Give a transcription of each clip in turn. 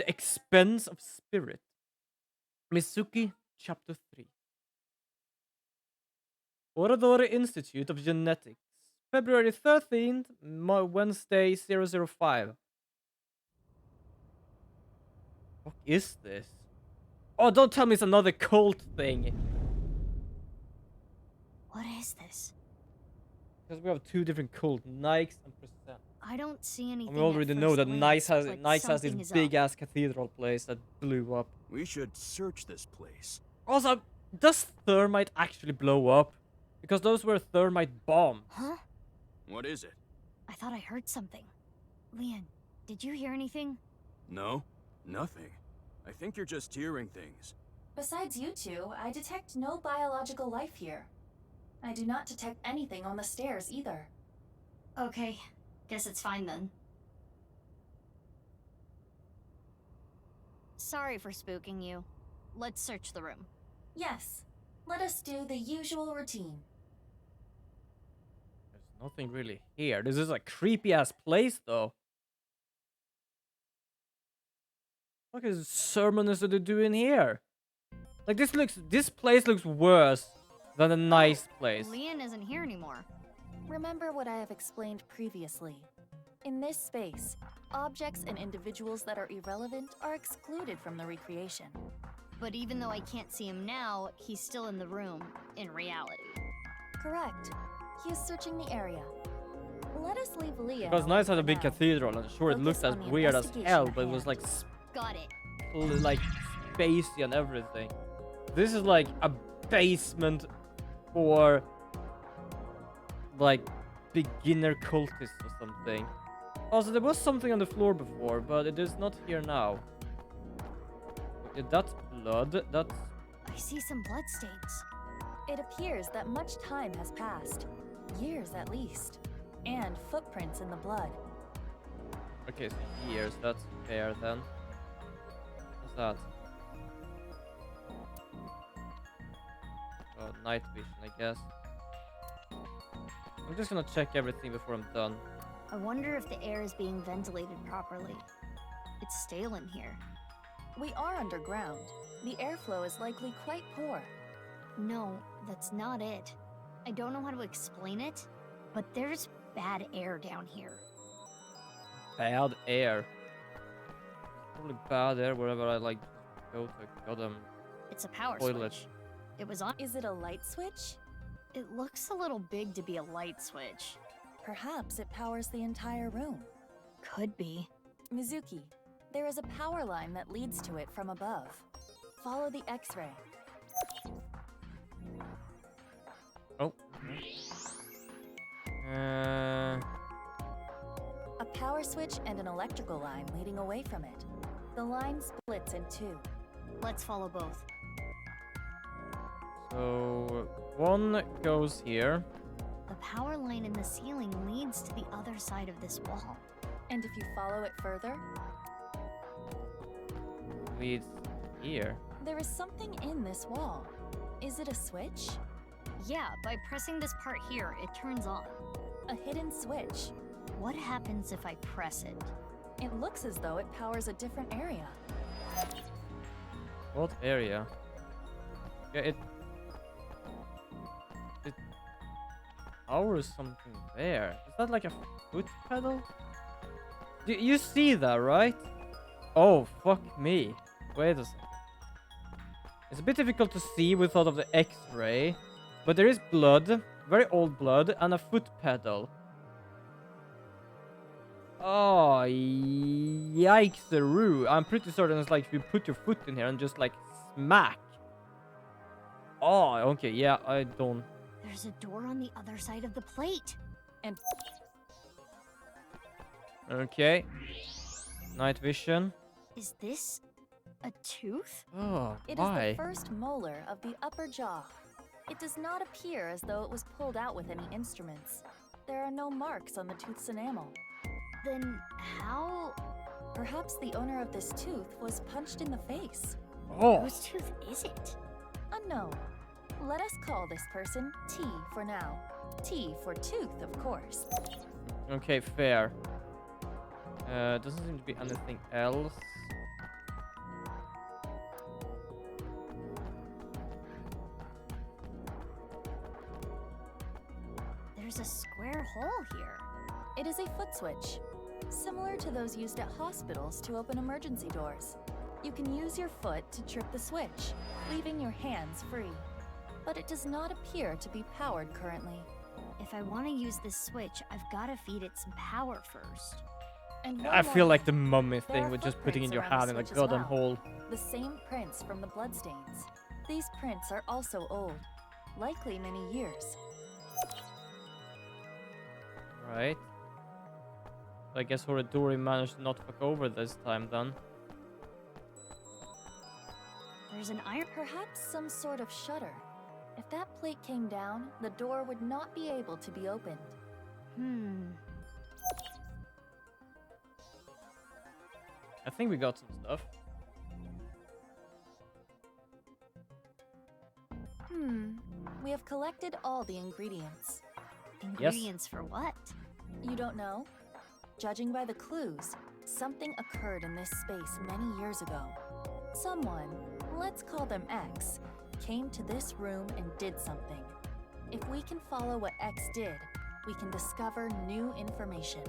The Expense of Spirit. Mizuki, Chapter 3. Oradori Institute of Genetics. February 13th, Wednesday 005. What is this? Oh, don't tell me it's another cult thing. What is this? Because we have two different cults, Nikes and Percent. I don't see anything. And we already know that Nikes has something this big ass cathedral place that blew up. We should search this place. Also, does thermite actually blow up? Because those were thermite bombs. Huh? What is it? I thought I heard something. Leon, did you hear anything? No, nothing. I think you're just hearing things. Besides you two, I detect no biological life here. I do not detect anything on the stairs either. Okay, guess it's fine then. Sorry for spooking you. Let's search the room. Yes, let us do the usual routine. There's nothing really here. This is a creepy ass place though. What is sermon is they doing here? Like this place looks worse than a nice place. Leon isn't here anymore. Remember what I have explained previously. In this space, objects and individuals that are irrelevant are excluded from the recreation. But even though I can't see him now, he's still in the room, in reality. Correct. He is searching the area. Let us leave Leah. Because Nice had a big cathedral, and sure it Focus looked as on the weird as investigation hell, at but it was hand. like Got it. like spacey and everything. This is like a basement for like beginner cultists or something. Also, there was something on the floor before, but it is not here now. Okay, that's blood. That's I see some bloodstains. It appears that much time has passed. Years at least. And footprints in the blood. okay. So years. That's fair then. What's that? Oh, night vision, I guess. I'm just gonna check everything before I'm done. I wonder if the air is being ventilated properly. It's stale in here. We are underground. The airflow is likely quite poor. No, that's not it. I don't know how to explain it, but there's bad air down here. Bad air. Probably bad air wherever I like go to goddamn. It's a power Toilet. switch. It was on. Is it a light switch? It looks a little big to be a light switch. Perhaps it powers the entire room. Could be. Mizuki, there is a power line that leads to it from above. Follow the X-ray. Oh. A power switch and an electrical line leading away from it. The line splits in two. Let's follow both. So one goes here. The power line in the ceiling leads to the other side of this wall. And if you follow it further, Leads here. there is something in this wall. Is it a switch? Yeah, by pressing this part here, it turns on. A hidden switch. What happens if I press it? It looks as though it powers a different area. What area? Yeah, it powers something there. Is that like a foot pedal? You see that, right? Oh, fuck me. Wait a second. It's a bit difficult to see without of the X-ray, but there is blood, very old blood, and a foot pedal. Oh, yikes-a-roo. I'm pretty certain it's like if you put your foot in here and just like smack. Oh, okay, yeah, I don't. There's a door on the other side of the plate. And Okay. Night vision. Is this a tooth? Oh, it is why? the first molar of the upper jaw. It does not appear as though it was pulled out with any instruments. There are no marks on the tooth's enamel. Then how... Perhaps the owner of this tooth was punched in the face. Oh, Whose tooth is it? Unknown. Let us call this person T for now. T for tooth, of course. okay, fair. Doesn't seem to be anything else. here? It is a foot switch, similar to those used at hospitals to open emergency doors. You can use your foot to trip the switch, leaving your hands free. But it does not appear to be powered currently. If I want to use this switch, I've got to feed it some power first. And I one feel more like the thing. mummy There thing are with just putting in your footprints hand in a around the switch as goddamn well. hole. The same prints from the bloodstains. These prints are also old, likely many years. Right. So I guess Horadori managed to not fuck over this time then. There's an iron. Perhaps some sort of shutter. If that plate came down, the door would not be able to be opened. I think we got some stuff. We have collected all the ingredients. Ingredients for what? You don't know? Judging by the clues, something occurred in this space many years ago. Someone, let's call them X, came to this room and did something. If we can follow what X did, we can discover new information.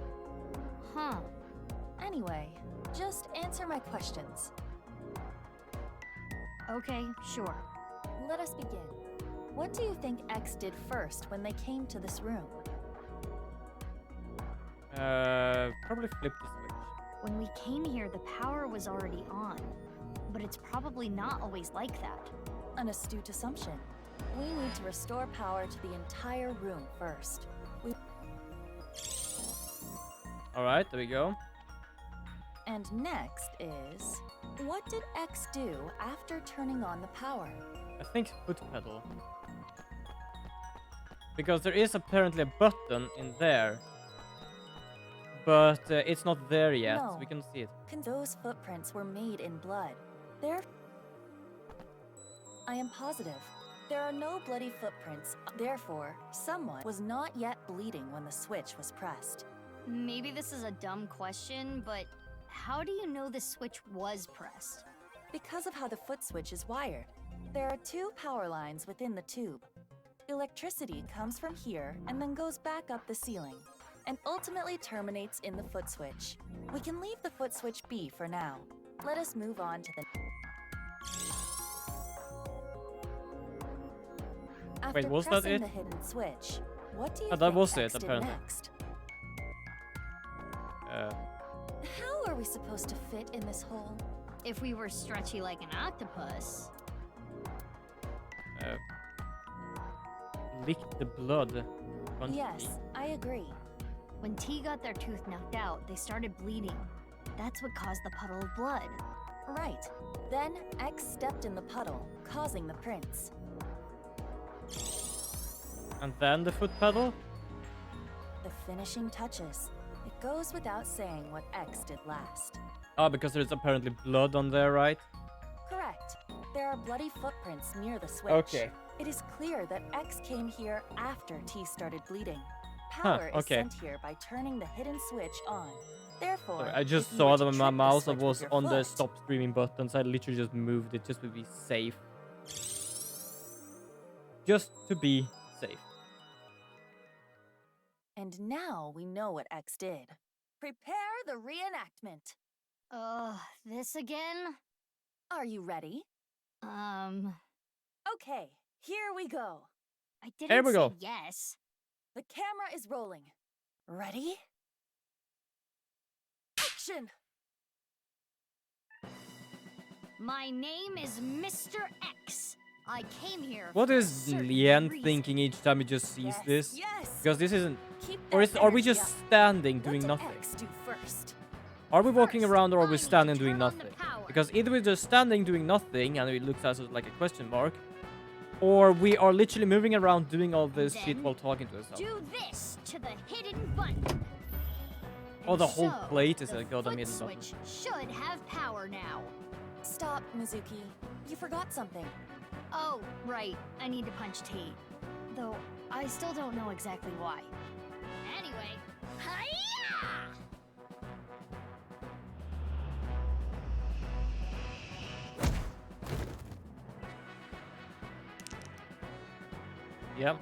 Huh. Anyway, just answer my questions. Okay, sure. Let us begin. What do you think X did first when they came to this room? Probably flip the switch. When we came here, the power was already on. But it's probably not always like that. An astute assumption. We need to restore power to the entire room first. Alright, there we go. And next is... what did X do after turning on the power? I think foot pedal. Because there is apparently a button in there. But it's not there yet, so No. we can see it. Those footprints were made in blood. I am positive. There are no bloody footprints. Therefore, someone was not yet bleeding when the switch was pressed. Maybe this is a dumb question, but how do you know the switch was pressed? Because of how the foot switch is wired, there are two power lines within the tube. Electricity comes from here and then goes back up the ceiling, and ultimately terminates in the foot switch. We can leave the foot switch be for now. Let us move on to the... After Wait, was that pressing it? the hidden switch, what do you That think was X it, did apparently. next? Uh, How are we supposed to fit in this hole? If we were stretchy like an octopus. lick the blood. Bunch of Yes, me. I agree. When T got their tooth knocked out, they started bleeding. That's what caused the puddle of blood. Right. Then X stepped in the puddle, causing the prints. And then the foot pedal? The finishing touches. It goes without saying what X did last. Oh, because there's apparently blood on there, right? Correct. There are bloody footprints near the switch. Okay. It is clear that X came here after T started bleeding. Power is okay. sent here by turning the hidden switch on. Therefore, Sorry, I just if you saw were that to when my trip the mouse switch with was your on the foot, stop streaming button, so I literally just moved it just to be safe. Just to be safe. And now we know what X did. Prepare the reenactment. This again? Are you ready? Okay, here we go. I didn't Here we say go. yes. The camera is rolling. Ready? Action! My name is Mr. X. I came here What for a is certain Lien reason. thinking each time he just sees Yes, this? yes. Because this isn't... Keep Or that are we energy just up. standing What doing did nothing? X do first? Are we walking First, around or are I we need to standing doing turn on the nothing? power. Because either we're just standing doing nothing and it looks as like a question mark, or we are literally moving around doing all this shit Then while talking to ourselves. Do this to the hidden button. Oh, the And whole so, plate is the a goddamn foot hidden button. switch should have power now. Stop, Mizuki. You forgot something. Oh, right. I need to punch T. Though, I still don't know exactly why. Anyway, hiya! Yep.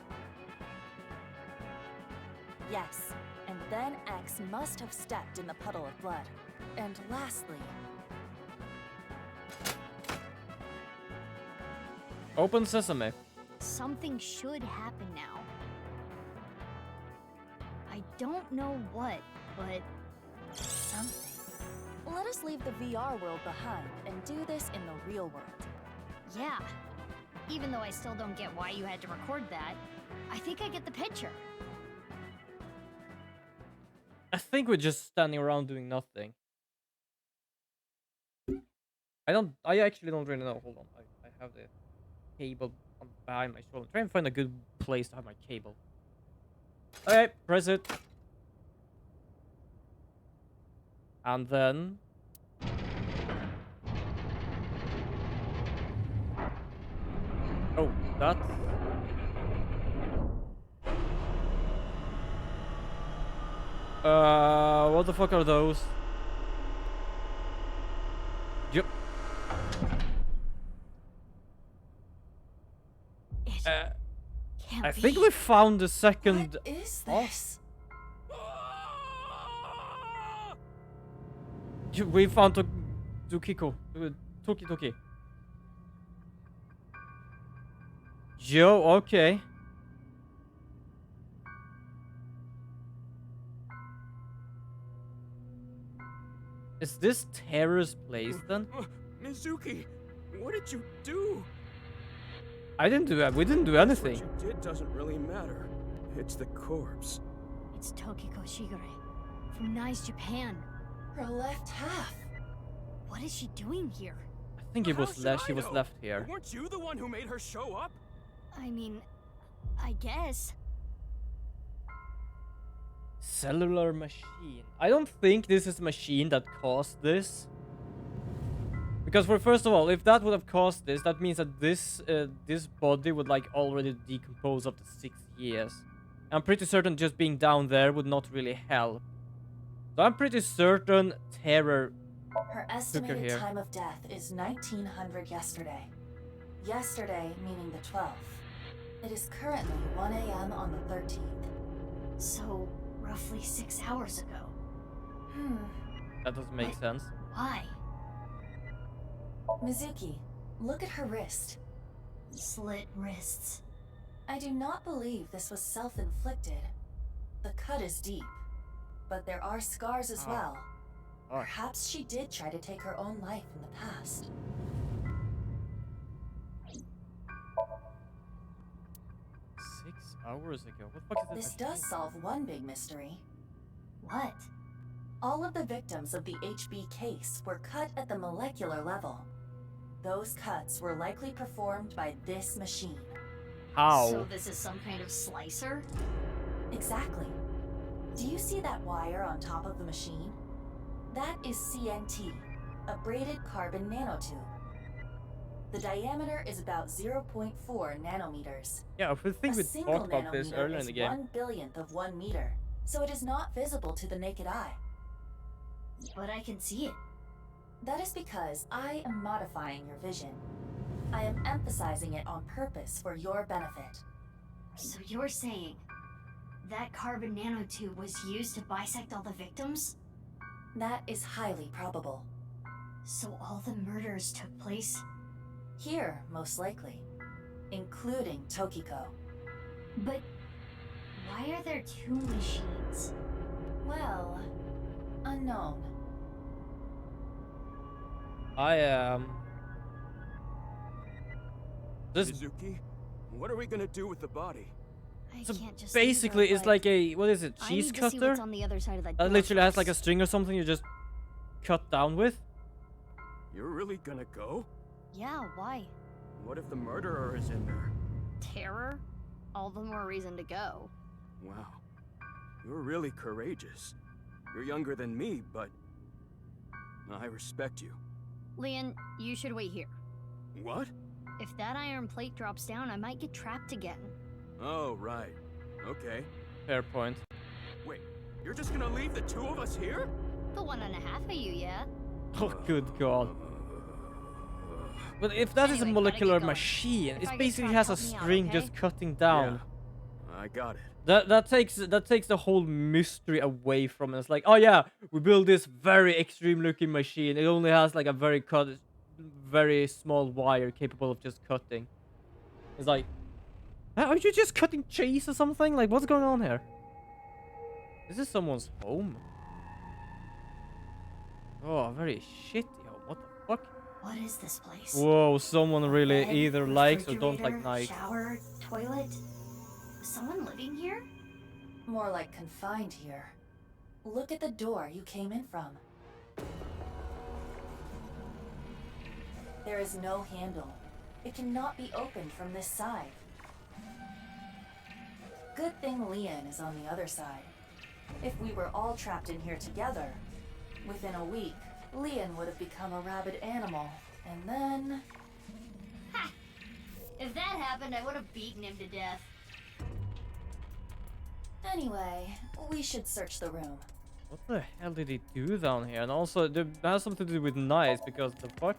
Yes, Then X must have stepped in the puddle of blood. And lastly, Open sesame. Something should happen now. I don't know what, but something. Let us leave the VR world behind and do this in the real world. yeah. Even though I still don't get why you had to record that, I think I get the picture. I think we're just standing around doing nothing. I actually don't really know. Hold on. I have the cable behind my shoulder. Try and find a good place to have my cable. Okay, press it. And then... Oh, that... what the fuck are those? Yep. It can't I be. think we found the second... What is this? We found Tukiko. Toki. Joe, okay. Is this Terra's place then? Mizuki, what did you do? I didn't do that. We didn't do anything. What you did doesn't really matter. It's the corpse. It's Tokiko Shigure from Nice, Japan. Her left half. What is she doing here? I think it How was should left. I She was know? left here. Weren't you the one who made her show up? I mean, I guess. Cellular machine. I don't think this is a machine that caused this. Because first of all, if that would have caused this, that means that this body would like already decompose after 6 years. I'm pretty certain just being down there would not really help. So I'm pretty certain Terror... Her estimated here. time of death is 1900 yesterday. Yesterday meaning the 12th. It is currently 1 a.m. on the 13th. So, roughly 6 hours ago. That doesn't make sense. Why? Mizuki, look at her wrist. Slit wrists. I do not believe this was self-inflicted. The cut is deep, but there are scars as well. Perhaps she did try to take her own life in the past. 6 hours ago? What the fuck is This does solve one big mystery. What? All of the victims of the HB case were cut at the molecular level. Those cuts were likely performed by this machine. How? So this is some kind of slicer? Exactly. Do you see that wire on top of the machine? That is CNT, a braided carbon nanotube. The diameter is about 0.4 nanometers. Yeah, I think A we single talked about this nanometer earlier in is the game. 1/1000th of 1 meter, so it is not visible to the naked eye. But I can see it. That is because I am modifying your vision. I am emphasizing it on purpose for your benefit. So you're saying that carbon nanotube was used to bisect all the victims? That is highly probable. So all the murders took place? Here, most likely. Including Tokiko. But why are there 2 machines? Well, unknown. I am... This Mizuki, what are we gonna do with the body? I so can't just leave her, basically it's but like a... What is it? I Cheese need to see cutter? what's on the other side of that That door literally has first. like a string or something you just cut down with? You're really gonna go? Yeah, why? What if the murderer is in there? Terror? All the more reason to go. Wow. You're really courageous. You're younger than me, but I respect you. Leon, you should wait here. What? If that iron plate drops down, I might get trapped again. Oh, right. Okay. Fair point. Wait, you're just gonna leave the 2 of us here? The 1.5 of you, yeah? Oh, good god. But if that is a Anyway, gotta molecular get going. machine, If it I get basically trapped, has a help me out, string okay? just cutting down. Yeah. I got it. That takes the whole mystery away from it. It's like, oh yeah, we built this very extreme looking machine. It only has like a very small wire capable of just cutting. It's like, are you just cutting cheese or something? Like, what's going on here? This is someone's home. Oh, very shitty home. What the fuck? What is this place? Whoa, someone really Bed, either likes or don't like refrigerator, night. Shower, toilet. Is someone living here? More like confined here. Look at the door you came in from. There is no handle. It cannot be opened from this side. Good thing Leon is on the other side. If we were all trapped in here together, within a week, Leon would have become a rabid animal, and then... Ha! If that happened, I would have beaten him to death. Anyway, we should search the room. What the hell did he do down here? And also, it has something to do with nice, because the fuck?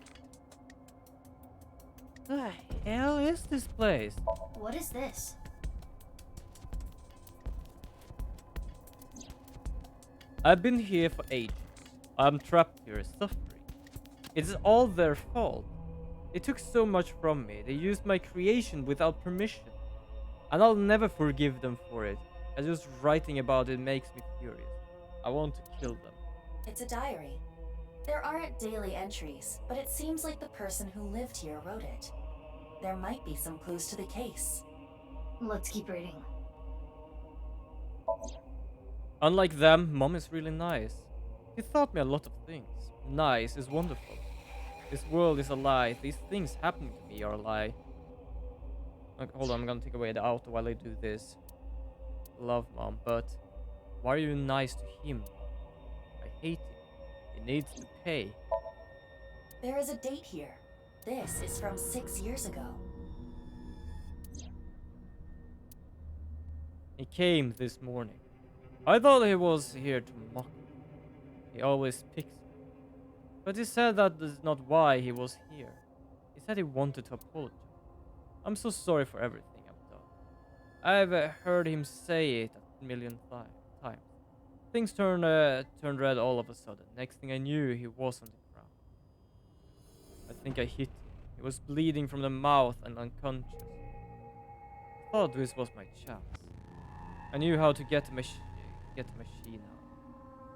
What the hell is this place? What is this? I've been here for ages. I'm trapped here, suffering. It's all their fault. They took so much from me. They used my creation without permission. And I'll never forgive them for it. And just writing about it makes me furious. I want to kill them. It's a diary. There aren't daily entries, but it seems like the person who lived here wrote it. There might be some clues to the case. Let's keep reading. Unlike them, Mom is really nice. She taught me a lot of things. Nice is wonderful. This world is a lie. These things happening to me are a lie. Okay, hold on, I'm gonna take away the auto while I do this. Love Mom, but why are you nice to him? I hate him. He needs to pay. There is a date here. This is from 6 years ago. He came this morning. I thought he was here to mock me. He always picks me. But he said that is not why he was here. He said he wanted to apologize. I'm so sorry for everything I've done. I've heard him say it a million times. Things turned red all of a sudden. Next thing I knew, he was on the ground. I think I hit him. He was bleeding from the mouth and unconscious. I thought this was my chance. I knew how to get the machine out.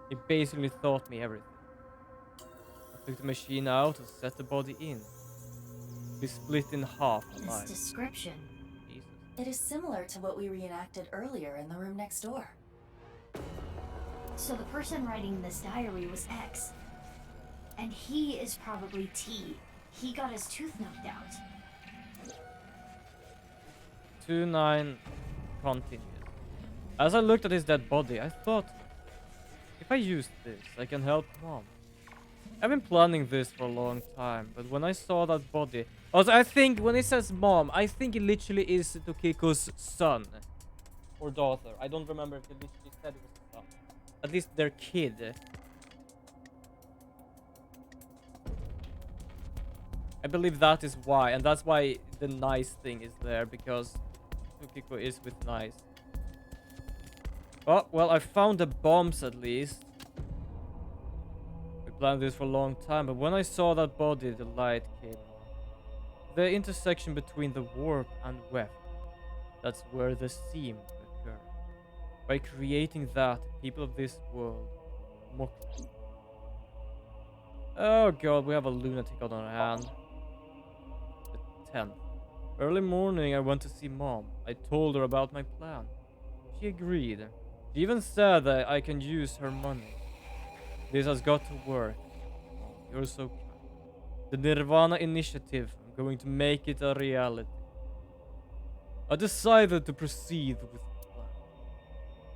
He basically taught me everything. I took the machine out and set the body in. We split in half This alive. description. Jesus. It is similar to what we reenacted earlier in the room next door. So the person writing this diary was X. And he is probably T. He got his tooth knocked out. 2-9 continues. As I looked at his dead body, I thought, if I use this, I can help Mom. I've been planning this for a long time, but when I saw that body... Also, I think when it says Mom, I think it literally is Tokiko's son. Or daughter. I don't remember if they literally said it was a son. At least their kid. I believe that is why, and that's why the nice thing is there, because Tokiko is with nice. Oh, well, I found the bombs at least. We planned this for a long time, but when I saw that body, the light came on. The intersection between the warp and weft. That's where the seam occurred. By creating that, people of this world mocked me. Oh god, we have a lunatic on our hand. The 10th. Early morning, I went to see Mom. I told her about my plan. She agreed. She even said that I can use her money. This has got to work. Oh, you're so kind. The nirvanA initiative, I'm going to make it a reality. I decided to proceed with the plan.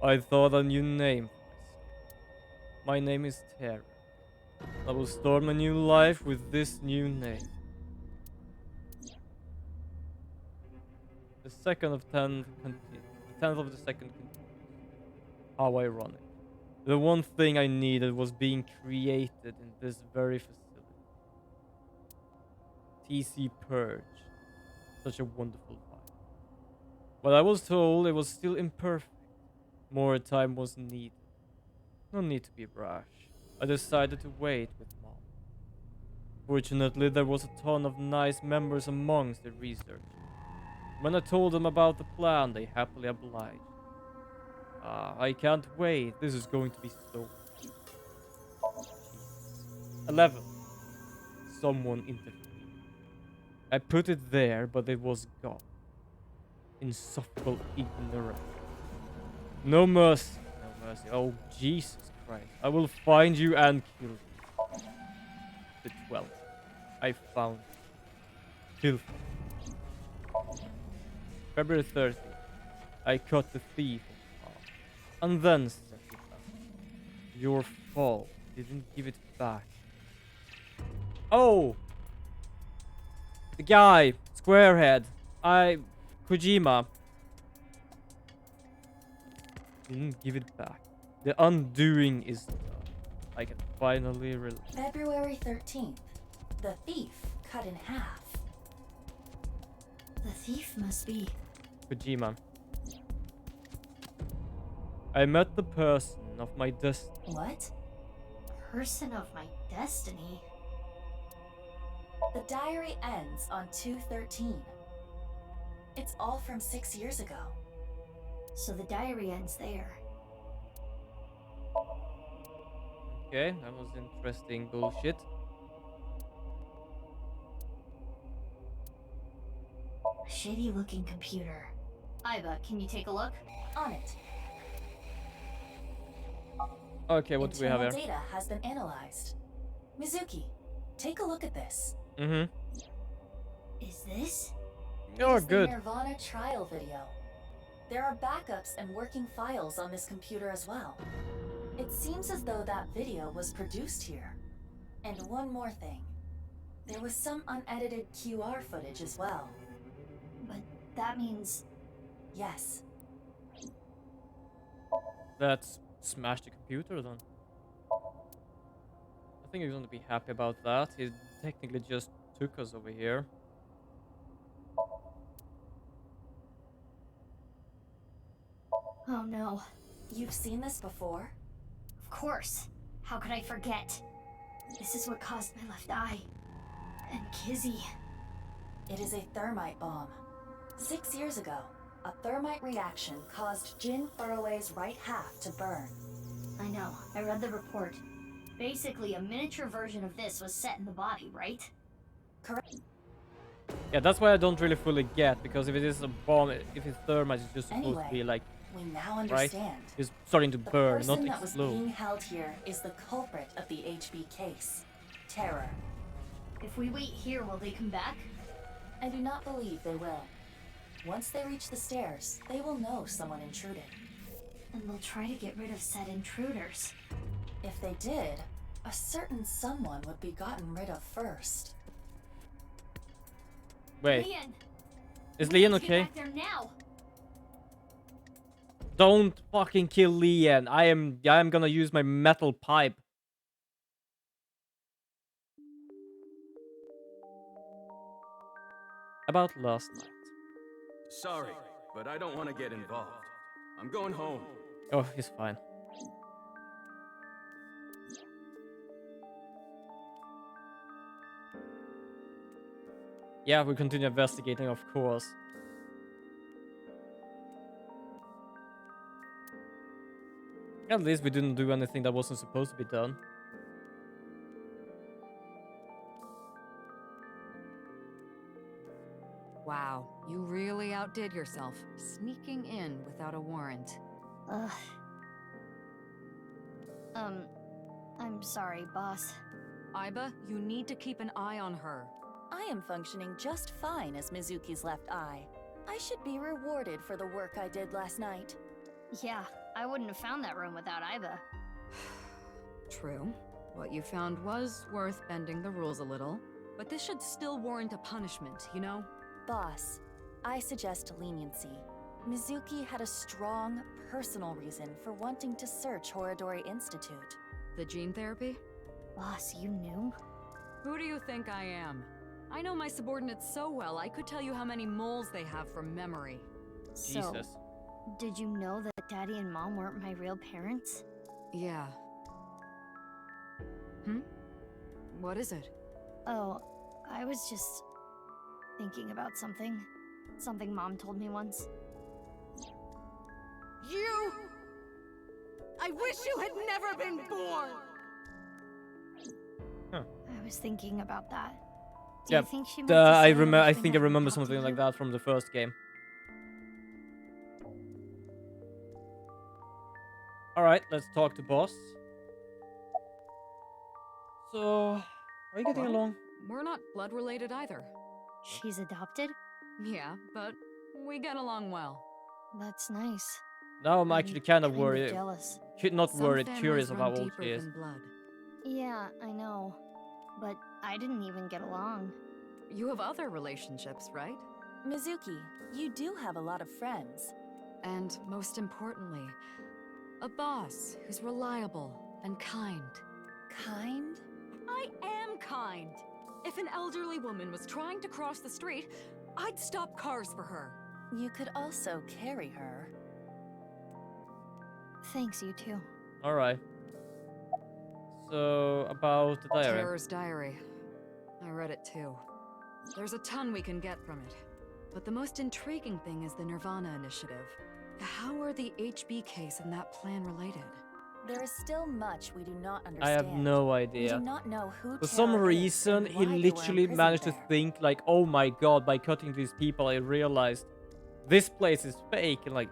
I thought a new name for myself. My name is Terra. I will start my new life with this new name. The 2nd of 10 continues. The 10th of the 2nd continues. How ironic. The one thing I needed was being created in this very facility. TC Purge. Such a wonderful vibe. But I was told it was still imperfect. More time was needed. No need to be brash. I decided to wait with Mom. Fortunately, there was a ton of nice members amongst the researchers. When I told them about the plan, they happily obliged. I can't wait. This is going to be so cute. 11. Someone interfered. I put it there, but it was gone. Insufferable ignorance. No mercy. No mercy. Oh, Jesus Christ. I will find you and kill you. The 12th. I found you. Filthy. February 30th. I cut the thief in half. And then set it up. Your fault. Didn't give it back. Oh! The guy. Squarehead. Kojima. Didn't give it back. The undoing is done. I can finally relax. February 13th. The thief cut in half. The thief must be. Kojima. I met the person of my destiny. What? Person of my destiny. The diary ends on 2/13. It's all from 6 years ago. So the diary ends there. Okay, that was interesting bullshit. Shitty looking computer. Iba, can you take a look? On it. Okay, what do we have Internal here? data has been analyzed. Mizuki, take a look at this. Mm-hmm. Is this? Oh, It's good. the nirvanA trial video. There are backups and working files on this computer as well. It seems as though that video was produced here. And one more thing. There was some unedited QR footage as well. But that means. Yes. Let's smash the computer then. I think he's gonna be happy about that. He technically just took us over here. Oh no. You've seen this before? Of course. How could I forget? This is what caused my left eye. And Kizzy. It is a thermite bomb. 6 years ago, a thermite reaction caused Jin Furroway's right half to burn. I know. I read the report. Basically, a miniature version of this was set in the body, right? Correct. Yeah, that's why I don't really fully get, because if it is a bomb, if it's thermite, it's just supposed to be like, We now right? understand. It's starting to The burn, person not that was explode. being held here is the culprit of the HB case. Terror. If we wait here, will they come back? I do not believe they will. Once they reach the stairs, they will know someone intruded. And they'll try to get rid of said intruders. If they did, a certain someone would be gotten rid of first. Wait, Leon! is we Leon need to get okay? back there now! Don't fucking kill Leon. I am gonna use my metal pipe. About last night. Sorry, but I don't want to get involved. I'm going home. Oh, he's fine. Yeah, we continue investigating, of course. At least we didn't do anything that wasn't supposed to be done. Wow, you really outdid yourself, sneaking in without a warrant. Ugh. I'm sorry, boss. Iba, you need to keep an eye on her. I am functioning just fine as Mizuki's left eye. I should be rewarded for the work I did last night. Yeah, I wouldn't have found that room without Iba. True. What you found was worth bending the rules a little, but this should still warrant a punishment, you know? Boss, I suggest leniency. Mizuki had a strong, personal reason for wanting to search Horodori Institute. The gene therapy? Boss, you knew? Who do you think I am? I know my subordinates so well, I could tell you how many moles they have from memory. Jesus. Did you know that Daddy and Mom weren't my real parents? Yeah. What is it? Oh, I was just thinking about something. Something Mom told me once. You! I wish you had never been born! I was thinking about that. Do Yeah, you think she meant to say I everything think I I remember recalled to something like you? that from the first game. Alright, let's talk to boss. So, are you getting Well, along? We're not blood related either. She's adopted? Yeah, but we get along well. That's nice. Now I'm actually kind of Kind worried. jealous. Not Some worried, families curious run about how old deeper she is. than blood. Yeah, I know. But I didn't even get along. You have other relationships, right? Mizuki, you do have a lot of friends. And most importantly, a boss who's reliable and kind. Kind? I am kind. If an elderly woman was trying to cross the street, I'd stop cars for her. You could also carry her. Thanks, you two. Alright. So, about the diary. Terror's diary. I read it too. There's a ton we can get from it. But the most intriguing thing is the nirvanA initiative. How are the HB case and that plan related? There is still much we do not understand. I have no We idea. do not know who For some Terra is reason, and he why they were literally imprisoned managed to there. think like, oh my god, by cutting these people, I realized this place is fake. And like,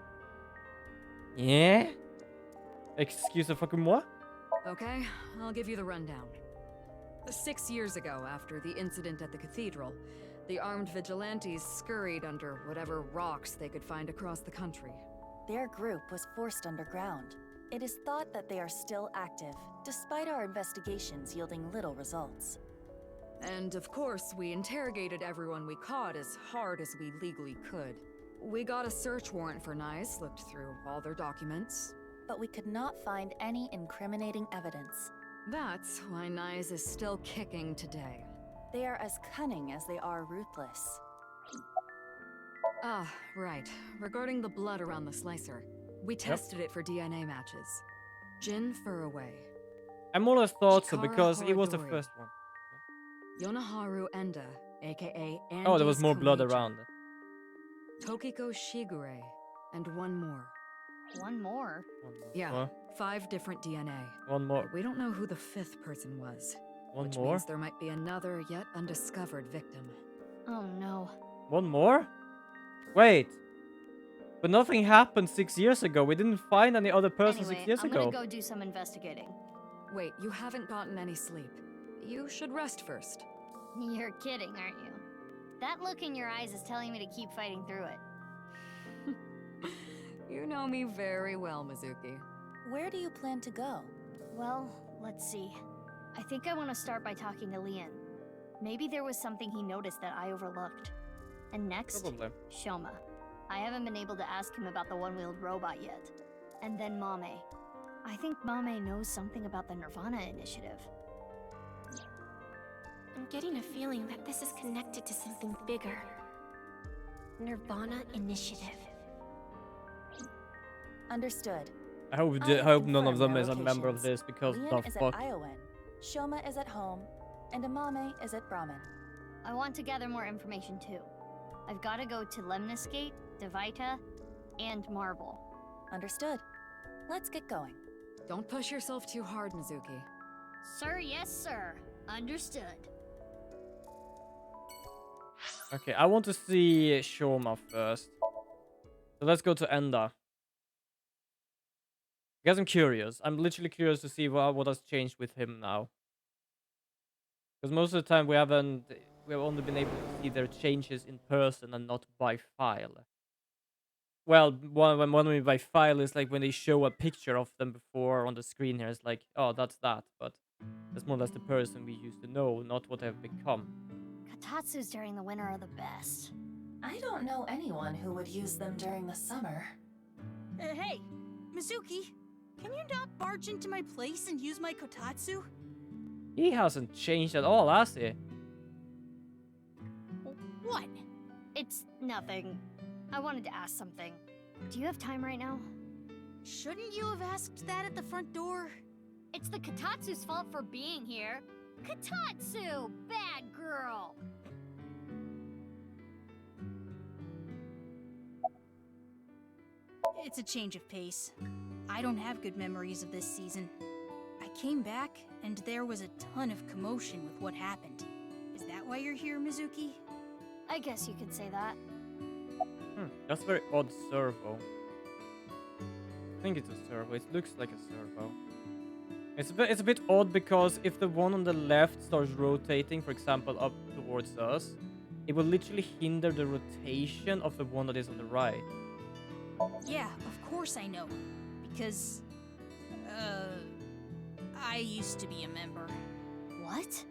yeah? Excuse fucking moi? Okay, I'll give you the rundown. 6 years ago, after the incident at the cathedral, the armed vigilantes scurried under whatever rocks they could find across the country. Their group was forced underground. It is thought that they are still active, despite our investigations yielding little results. And of course, we interrogated everyone we caught as hard as we legally could. We got a search warrant for Nice, looked through all their documents. But we could not find any incriminating evidence. That's why Nice is still kicking today. They are as cunning as they are ruthless. Ah, right. Regarding the blood around the slicer, we tested it for DNA matches. Jin Furaway, I more or less thought so Chikara because it was the Horidori. first one. Yonaharu Enda, aka Andes Oh, there was more blood Komeiji, around. Tokiko Shigure, and one more. One more? Yeah, More. 5 different DNA. One more. But we don't know who the 5th person was. One which more. means there might be another yet undiscovered victim. Oh no. One more? Wait. But nothing happened 6 years ago. We didn't find any other person Anyway, 6 years I'm ago. gonna go do some investigating. Wait, you haven't gotten any sleep. You should rest first. You're kidding, aren't you? That look in your eyes is telling me to keep fighting through it. You know me very well, Mizuki. Where do you plan to go? Well, let's see. I think I want to start by talking to Leon. Maybe there was something he noticed that I overlooked. And next, Probably. Shoma. I haven't been able to ask him about the one-wheeled robot yet. And then Mame. I think Mame knows something about the nirvanA initiative. I'm getting a feeling that this is connected to something bigger. nirvanA initiative. Understood. I hope, I hope none of confirm them their is a member of locations. this because Leon the is fuck. at Iowan, Shoma is at home, and Amame is at Brahmin. I want to gather more information too. I've got to go to Lemnis Gate, Devita, and Marble. Understood. Let's get going. Don't push yourself too hard, Mizuki. Sir, yes, sir. Understood. Okay, I want to see Shoma first. So let's go to Enda. Guess I'm curious. I'm literally curious to see what has changed with him now. Because most of the time we have only been able to see their changes in person and not by file. Well, what I mean by file is like when they show a picture of them before on the screen here. It's like, oh, that's that. But that's more or less the person we used to know, not what they've become. Katatsus during the winter are the best. I don't know anyone who would use them during the summer. Hey, Mizuki, can you not barge into my place and use my kotatsu? He hasn't changed at all, has he? What? It's nothing. I wanted to ask something. Do you have time right now? Shouldn't you have asked that at the front door? It's the Katatsu's fault for being here. Katatsu! Bad girl! It's a change of pace. I don't have good memories of this season. I came back, and there was a ton of commotion with what happened. Is that why you're here, Mizuki? I guess you could say that. That's very odd servo. I think it's a servo. It looks like a servo. It's a bit odd because if the one on the left starts rotating, for example, up towards us, it will literally hinder the rotation of the one that is on the right. Yeah, of course I know. Because, I used to be a member. What?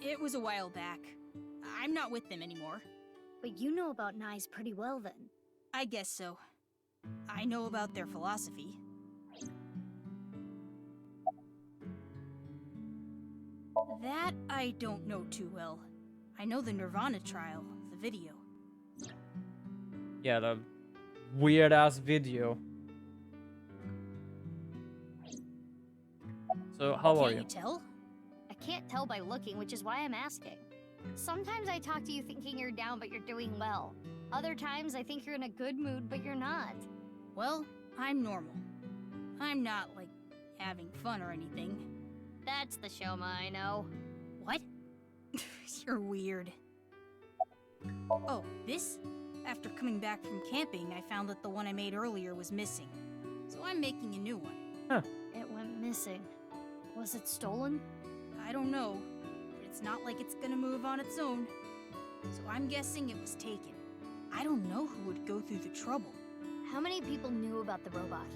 It was a while back. I'm not with them anymore. But you know about Nai's pretty well then. I guess so. I know about their philosophy. That I don't know too well. I know the nirvanA trial, the video. Yeah, the weird ass video. So how are Can't you? you tell? I can't tell by looking, which is why I'm asking. Sometimes I talk to you thinking you're down, but you're doing well. Other times I think you're in a good mood, but you're not. Well, I'm normal. I'm not, like, having fun or anything. That's the Shoma I know. What? You're weird. Oh, this? After coming back from camping, I found that the one I made earlier was missing. So I'm making a new one. It went missing. Was it stolen? I don't know, but it's not like it's gonna move on its own. So I'm guessing it was taken. I don't know who would go through the trouble. How many people knew about the robot?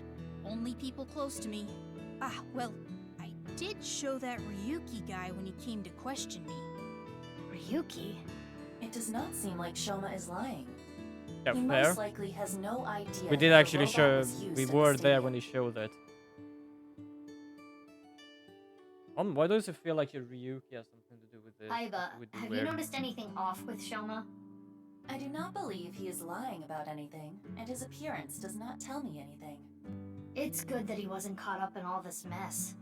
Only people close to me. Ah, well, I did show that Ryuki guy when he came to question me. Ryuki? It does not seem like Shoma is lying. Yeah, He fair. most likely has no idea. We did that the actually robot show. was used We at the were there stadium. when he showed it. Why does it feel like your Ryuki has something to do with this? Aiba, With the have weird- you noticed anything off with Shoma? I do not believe he is lying about anything, and his appearance does not tell me anything. It's good that he wasn't caught up in all this mess.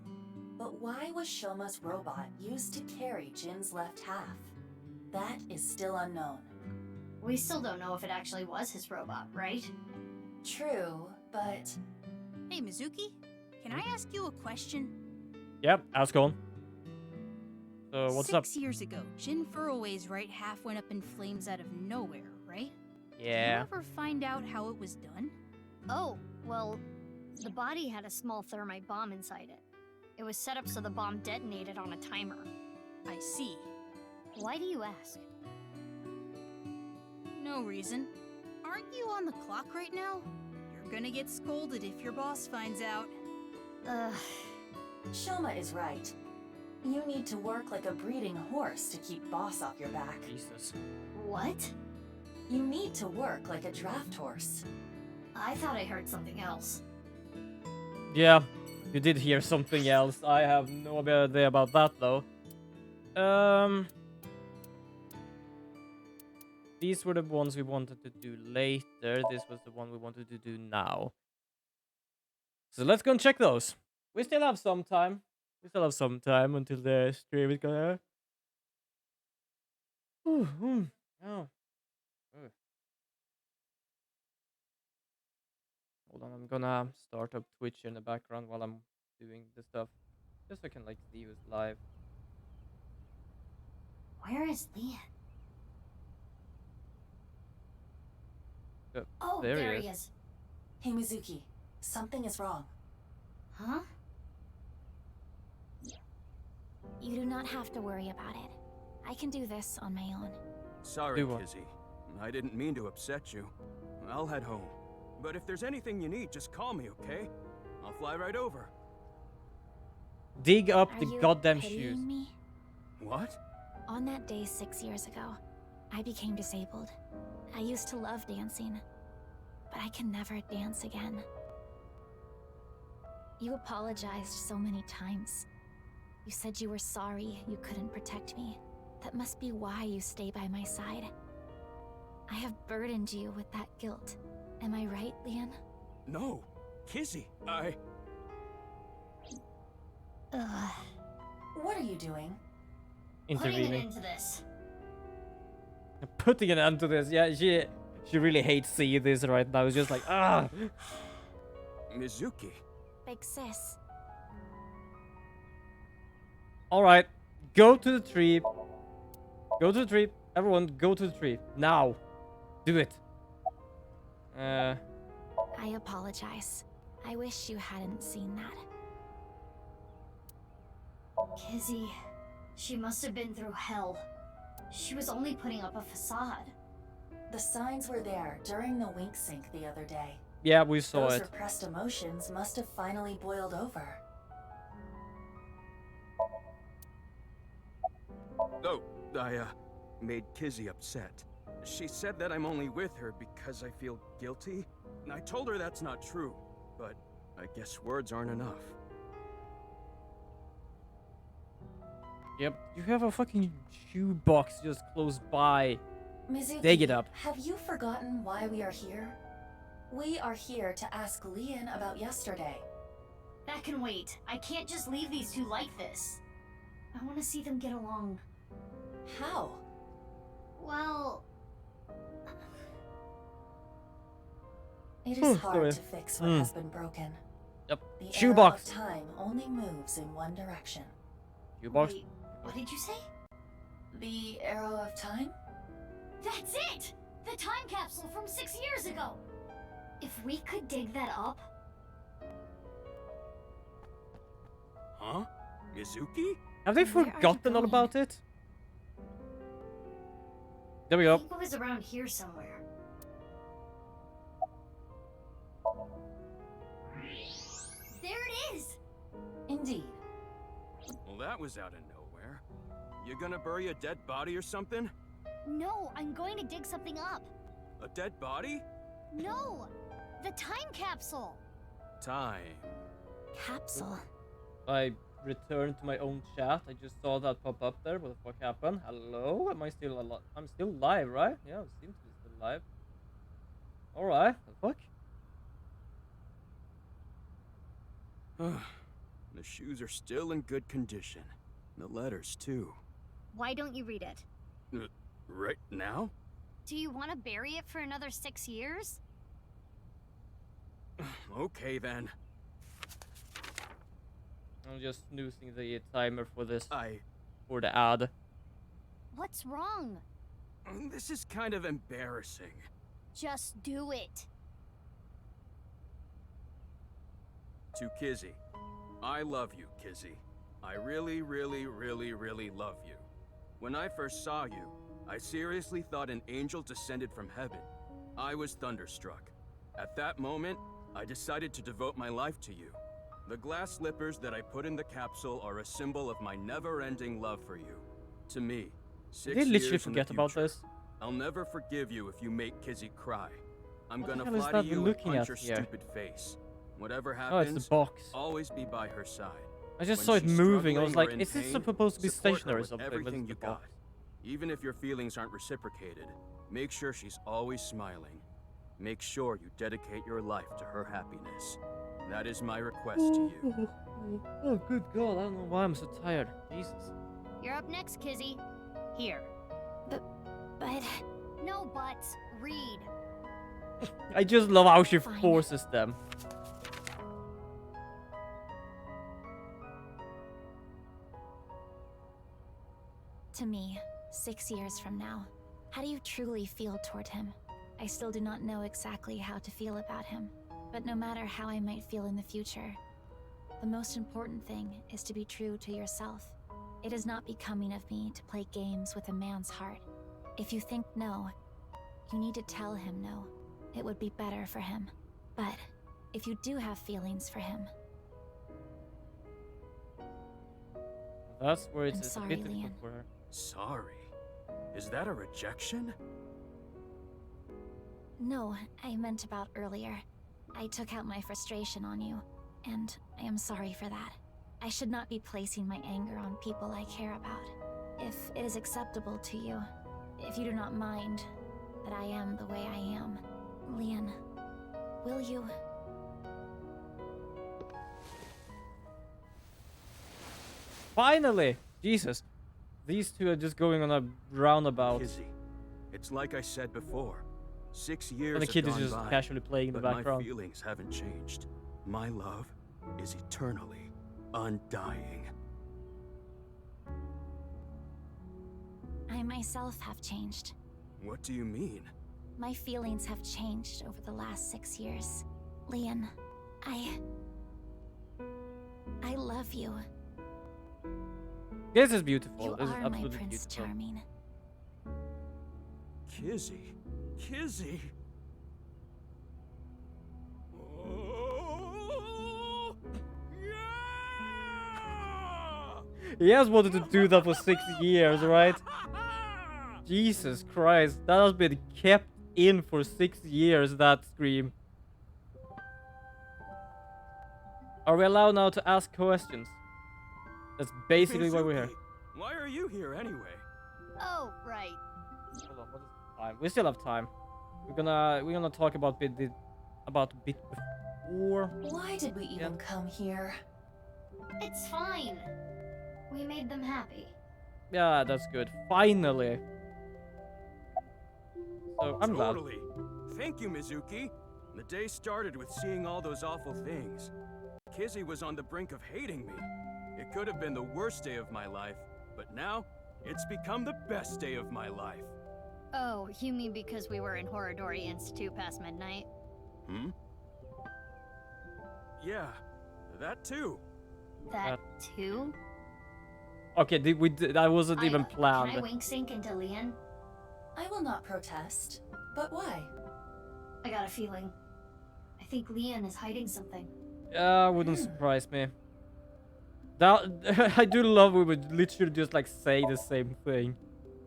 But why was Shoma's robot used to carry Jin's left half? That is still unknown. We still don't know if it actually was his robot, right? True, but Hey, Mizuki, can I ask you a question? Yep, ask on. So what's up? 6 years ago, Jin Furroway's right half went up in flames out of nowhere, right? Did you Yeah. ever find out how it was done? Oh, well, the body had a small thermite bomb inside it. It was set up so the bomb detonated on a timer. I see. Why do you ask? No reason. Aren't you on the clock right now? You're gonna get scolded if your boss finds out. Shoma is right. You need to work like a breeding horse to keep boss off your back. Jesus. What? You need to work like a draft horse. I thought I heard something else. Yeah, you did hear something else. I have no idea about that though. These were the ones we wanted to do later. This was the one we wanted to do now. So let's go and check those. We still have some time. We still have some time until the stream is gonna. Oh. Hold on, I'm gonna start up Twitch in the background while I'm doing the stuff, just so I can like see who's live. Where is Leon? Uh, Oh, there he there is. he is. Hey Mizuki, something is wrong. Huh? You do not have to worry about it. I can do this on my own. Sorry, Do what? Kizzy. I didn't mean to upset you. I'll head home. But if there's anything you need, just call me, okay? I'll fly right over. Dig up Are the you goddamn pitying shoes. me? What? On that day 6 years ago, I became disabled. I used to love dancing, but I can never dance again. You apologized so many times. You said you were sorry you couldn't protect me. That must be why you stay by my side. I have burdened you with that guilt. Am I right, Leon? No, Kizzy, Ugh. What are you doing? Putting an Intervening. end to this. Putting an end to this. Yeah, she really hates seeing this right now. It's just like, ah. Mizuki. Big sis. All right, go to the tree. Go to the tree. Everyone, go to the tree now. Do it. I apologize. I wish you hadn't seen that. Kizzy, she must have been through hell. She was only putting up a facade. The signs were there during the wink sync the other day. Yeah, we saw Those it. repressed emotions must have finally boiled over. Oh, I made Kizzy upset. She said that I'm only with her because I feel guilty. And I told her that's not true, but I guess words aren't enough. Yep, you have a fucking shoebox just close by. Mizuki, Dig it up. have you forgotten why we are here? We are here to ask Leon about yesterday. That can wait. I can't just leave these two like this. I want to see them get along. How? Well, It is Sorry. hard to fix what has been broken. Yep. The Shoebox. arrow of time only moves in one direction. Shoebox. wait, what did you say? The arrow of time? That's it! The time capsule from 6 years ago! If we could dig that up... Huh? Mizuki? Have they Where are you forgotten all going? about it? There we I go. think it was around here somewhere. There it is! Indeed. Well, that was out of nowhere. You gonna bury a dead body or something? No, I'm going to dig something up. A dead body? No! The time capsule! Time. Capsule. I returned to my own chat. I just saw that pop up there. What the fuck happened? Hello? Am I still alive? I'm still live, right? Yeah, I seem to be still live. Alright, the fuck? The shoes are still in good condition. The letters, too. Why don't you read it? Right now? Do you want to bury it for another 6 years? Okay, then. I'm just snoozing the timer for this, I... for the ad. What's wrong? This is kind of embarrassing. Just do it. To Kizzy. I love you, Kizzy. I really, really, really, really love you. When I first saw you, I seriously thought an angel descended from heaven. I was thunderstruck. At that moment, I decided to devote my life to you. The glass slippers that I put in the capsule are a symbol of my never-ending love for you. To me, 6 Did they literally years in the forget about future, this? I'll never forgive you if you make Kizzy cry. I'm What the gonna hell is fly that to we're you and looking punch at your here? stupid face. Whatever Oh, it's happens, the box. always be by her side. I just When saw it she's moving. I was struggling like, or in is this pain, supposed to be support her stationary or with something? everything But you it's the got. box. Even if your feelings aren't reciprocated, make sure she's always smiling. Make sure you dedicate your life to her happiness. That is my request to you. Oh, good God. I don't know why I'm so tired. Jesus. You're up next, Kizzy. Here. But No buts. Read. I just love how she Fine. forces them. to me, 6 years from now, how do you truly feel toward him? I still do not know exactly how to feel about him, but no matter how I might feel in the future, the most important thing is to be true to yourself. It is not becoming of me to play games with a man's heart. If you think no, you need to tell him no. It would be better for him. But if you do have feelings for him, That's where I'm it's a sorry, bit difficult Leon. for her. Sorry. Is that a rejection? no, I meant about earlier. I took out my frustration on you, and I am sorry for that. I should not be placing my anger on people I care about. If it is acceptable to you, if you do not mind, that I am the way I am. Leon, will you? Finally! Jesus. These two are just going on a roundabout. Kizzy, it's like I said before. 6 years And the have kid is gone just by, casually playing in the but background. my feelings haven't changed. My love is eternally undying. I myself have changed. What do you mean? My feelings have changed over the last 6 years. Leon, I love you. This is beautiful. You This is are my absolutely Prince beautiful. Charming. Kizzy? Kizzy? Oh, yeah! He has wanted to do that for 6 years, right? Jesus Christ, that has been kept in for 6 years, that scream. Are we allowed now to ask questions? That's basically why we're here. Mizuki, why are you here anyway? Oh, right. Hold on, what is the time? We still have time. We're gonna talk about bit before. Why did we even come here? It's fine. We made them happy. Yeah, that's good. Finally. So I'm glad. Totally. Thank you, Mizuki. The day started with seeing all those awful things. Kizzy was on the brink of hating me. It could have been the worst day of my life, but now it's become the best day of my life. Oh, you mean because we were in Horodori Institute past midnight? Hmm? Yeah, that too. That too? Okay, that wasn't even Can I planned. wink sync into Leon? I will not protest. But why? I got a feeling. I think Leon is hiding something. Yeah, wouldn't surprise me. That I do love we would literally just like say the same thing.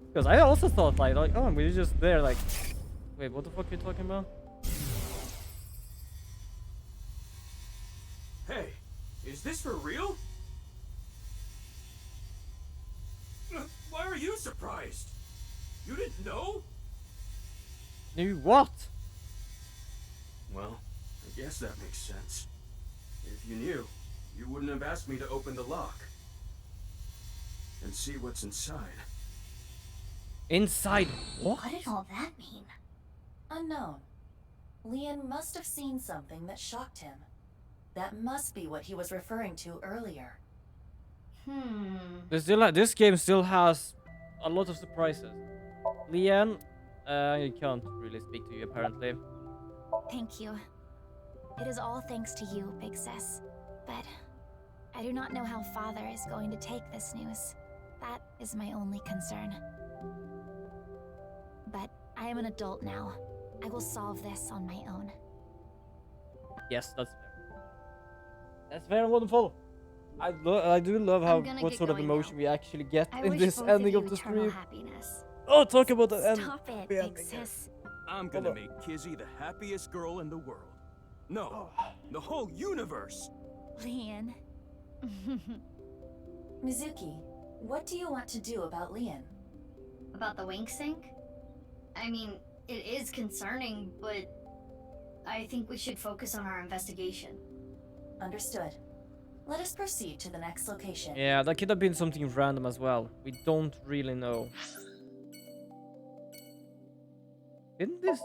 Because I also thought like oh, we're just there like, wait, what the fuck are you talking about? Hey, is this for real? Why are you surprised? You didn't know? Knew what? Well, I guess that makes sense. If you knew, you wouldn't have asked me to open the lock and see what's inside. Inside what? What did all that mean? Unknown. Leon must have seen something that shocked him. That must be what he was referring to earlier. This game still has a lot of surprises. Leanne, I can't really speak to you apparently. Thank you. It is all thanks to you, Big Sis. But I do not know how Father is going to take this news. That is my only concern. But I am an adult now. I will solve this on my own. Yes, that's fair. That's very wonderful. I do love how what sort of emotion we actually get I in wish this both ending of of you the eternal stream. happiness. Oh, talk about the end. Stop it, the Big ending. Sis. I'm gonna Hold on. make Kizzy the happiest girl in the world. No, the whole universe. Leon. Mizuki, what do you want to do about Leon? About the wink sync? I mean, it is concerning, but I think we should focus on our investigation. Understood. Let us proceed to the next location. Yeah, that could have been something random as well. We don't really know. Didn't this...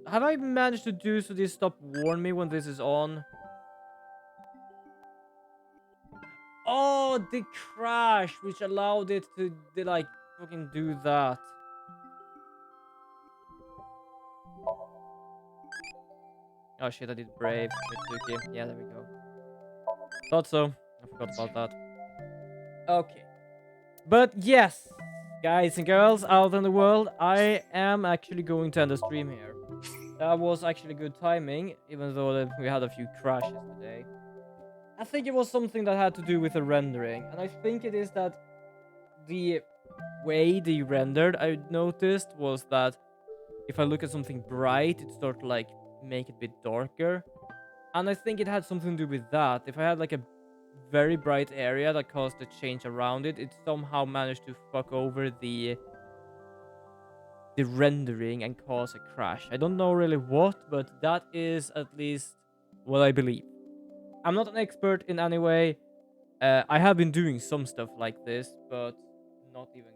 Have I managed to do so this stop warn me when this is on? Oh, the crash, which allowed it to, like, fucking do that. Oh shit, I did Brave. Mitsuki. Yeah, there we go. Thought so. I forgot about that. Okay. But yes, guys and girls out in the world, I am actually going to end the stream here. That was actually good timing, even though we had a few crashes today. I think it was something that had to do with the rendering, and I think it is that the way they rendered, I noticed, was that if I look at something bright, it started to like make it a bit darker. And I think it had something to do with that. If I had like a very bright area that caused a change around it, it somehow managed to fuck over the the rendering and cause a crash. I don't know really what, but that is at least what I believe. I'm not an expert in any way. I have been doing some stuff like this, but not even